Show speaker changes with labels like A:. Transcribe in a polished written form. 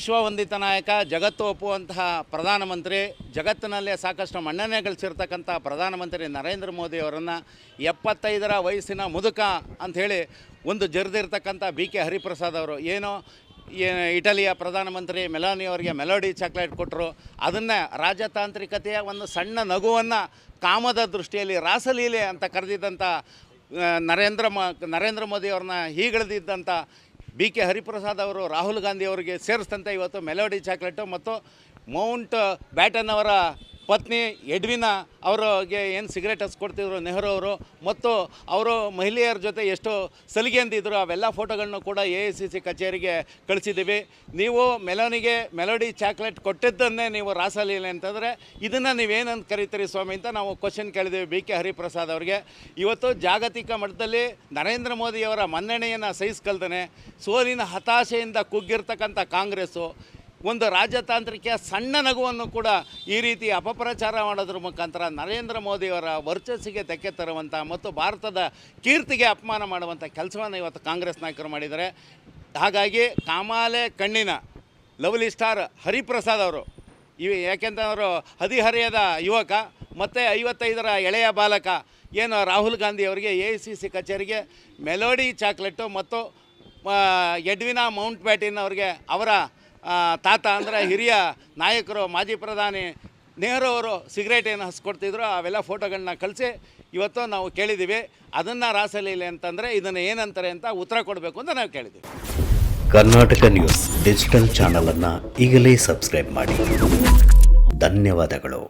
A: ವಿಶ್ವವಂದಿತ ನಾಯಕ, ಜಗತ್ತು ಒಪ್ಪುವಂತಹ ಪ್ರಧಾನಮಂತ್ರಿ, ಜಗತ್ತಿನಲ್ಲೇ ಸಾಕಷ್ಟು ಮನ್ನಣೆ ಗಳಿಸಿರ್ತಕ್ಕಂಥ ಪ್ರಧಾನಮಂತ್ರಿ ನರೇಂದ್ರ ಮೋದಿ ಅವರನ್ನು 75ರ ವಯಸ್ಸಿನ ಮುದುಕ ಅಂಥೇಳಿ ಒಂದು ಜರಿದಿರ್ತಕ್ಕಂಥ ಬಿ ಕೆ ಹರಿಪ್ರಸಾದ್ ಅವರು ಏನೋ ಇಟಲಿಯ ಪ್ರಧಾನಮಂತ್ರಿ ಮೆಲಾನಿ ಅವರಿಗೆ ಮೆಲೋಡಿ ಚಾಕ್ಲೇಟ್ ಕೊಟ್ಟರು. ಅದನ್ನು ರಾಜತಾಂತ್ರಿಕತೆಯ ಒಂದು ಸಣ್ಣ ನಗುವನ್ನು ಕಾಮದ ದೃಷ್ಟಿಯಲ್ಲಿ ರಾಸಲೀಲೆ ಅಂತ ಕರೆದಿದ್ದಂಥ ನರೇಂದ್ರ ಮೋದಿ ಅವ್ರನ್ನ ಹೀಗೆಳೆದಿದ್ದಂಥ ಬಿ ಕೆ ಹರಿಪ್ರಸಾದ್ ಅವರು ರಾಹುಲ್ ಗಾಂಧಿ ಅವರಿಗೆ ಸೇರಿಸಿದಂತೆ ಇವತ್ತು ಮೆಲೋಡಿ ಚಾಕ್ಲೇಟು ಮತ್ತು ಮೌಂಟ್ ಬ್ಯಾಟನ್ ಅವರ ಪತ್ನಿ ಎಡ್ವಿನಾ ಅವರಿಗೆ ಏನು ಸಿಗರೇಟ್ ಹಚ್ಕೊಡ್ತಿದ್ರು ನೆಹರು ಅವರು, ಮತ್ತು ಅವರು ಮಹಿಳೆಯರ ಜೊತೆ ಎಷ್ಟು ಸಲಿಗೆಂದಿದ್ರು ಅವೆಲ್ಲ ಫೋಟೋಗಳನ್ನು ಕೂಡ AICC ಕಚೇರಿಗೆ ಕಳಿಸಿದ್ದೀವಿ. ನೀವು ಮೆಲೋನಿಗೆ ಮೆಲೋಡಿ ಚಾಕ್ಲೇಟ್ ಕೊಟ್ಟಿದ್ದನ್ನೇ ನೀವು ರಾಸಲೀಲೆ ಅಂತಂದರೆ ಇದನ್ನು ನೀವೇನಂತ ಕರಿತೀರಿ ಸ್ವಾಮಿ ಅಂತ ನಾವು ಕ್ವಶನ್ ಕೇಳಿದ್ದೀವಿ ಬಿ ಕೆ ಹರಿಪ್ರಸಾದ್ ಅವರಿಗೆ. ಇವತ್ತು ಜಾಗತಿಕ ಮಟ್ಟದಲ್ಲಿ ನರೇಂದ್ರ ಮೋದಿಯವರ ಮನ್ನಣೆಯನ್ನು ಸಹಿಸ್ಕೊಳ್ತಾನೆ ಸೋಲಿನ ಹತಾಶೆಯಿಂದ ಕುಗ್ಗಿರ್ತಕ್ಕಂಥ ಕಾಂಗ್ರೆಸ್ಸು ಒಂದು ರಾಜತಾಂತ್ರಿಕ ಸಣ್ಣ ನಗುವನ್ನು ಕೂಡ ಈ ರೀತಿ ಅಪಪ್ರಚಾರ ಮಾಡೋದ್ರ ಮುಖಾಂತರ ನರೇಂದ್ರ ಮೋದಿಯವರ ವರ್ಚಸ್ಸಿಗೆ ಧಕ್ಕೆ ತರುವಂಥ ಮತ್ತು ಭಾರತದ ಕೀರ್ತಿಗೆ ಅಪಮಾನ ಮಾಡುವಂಥ ಕೆಲಸವನ್ನು ಇವತ್ತು ಕಾಂಗ್ರೆಸ್ ನಾಯಕರು ಮಾಡಿದ್ದಾರೆ. ಹಾಗಾಗಿ ಕಾಮಾಲೆ ಕಣ್ಣಿನ ಲವ್ಲಿ ಸ್ಟಾರ್ ಹರಿಪ್ರಸಾದ್ ಅವರು ಯಾಕೆಂತಂದರು ಹದಿಹರೆಯದ ಯುವಕ ಮತ್ತು 55ರ ಎಳೆಯ ಬಾಲಕ ಏನು ರಾಹುಲ್ ಗಾಂಧಿ ಅವರಿಗೆ AICC ಕಚೇರಿಗೆ ಮೆಲೋಡಿ ಚಾಕ್ಲೇಟು ಮತ್ತು ಎಡ್ವಿನಾ ಮೌಂಟ್ ಬ್ಯಾಟನ್ ಅವರಿಗೆ ಅವರ ತಾತ ಅಂದರೆ ಹಿರಿಯ ನಾಯಕರು ಮಾಜಿ ಪ್ರಧಾನಿ ನೆಹರು ಅವರು ಸಿಗರೇಟ್ ಏನು ಹಸ್ಕೊಡ್ತಿದ್ರು ಅವೆಲ್ಲ ಫೋಟೋಗಳನ್ನ ಕಳಿಸಿ ಇವತ್ತು ನಾವು ಕೇಳಿದ್ದೀವಿ. ಅದನ್ನು ರಾಸಲೀಲೆ ಅಂತಂದರೆ ಇದನ್ನು ಏನಂತಾರೆ ಅಂತ ಉತ್ತರ ಕೊಡಬೇಕು ಅಂತ ನಾವು ಕೇಳಿದ್ದೀವಿ.
B: ಕರ್ನಾಟಕ ನ್ಯೂಸ್ ಡಿಜಿಟಲ್ ಚಾನಲನ್ನು ಈಗಲೇ ಸಬ್ಸ್ಕ್ರೈಬ್ ಮಾಡಿ. ಧನ್ಯವಾದಗಳು.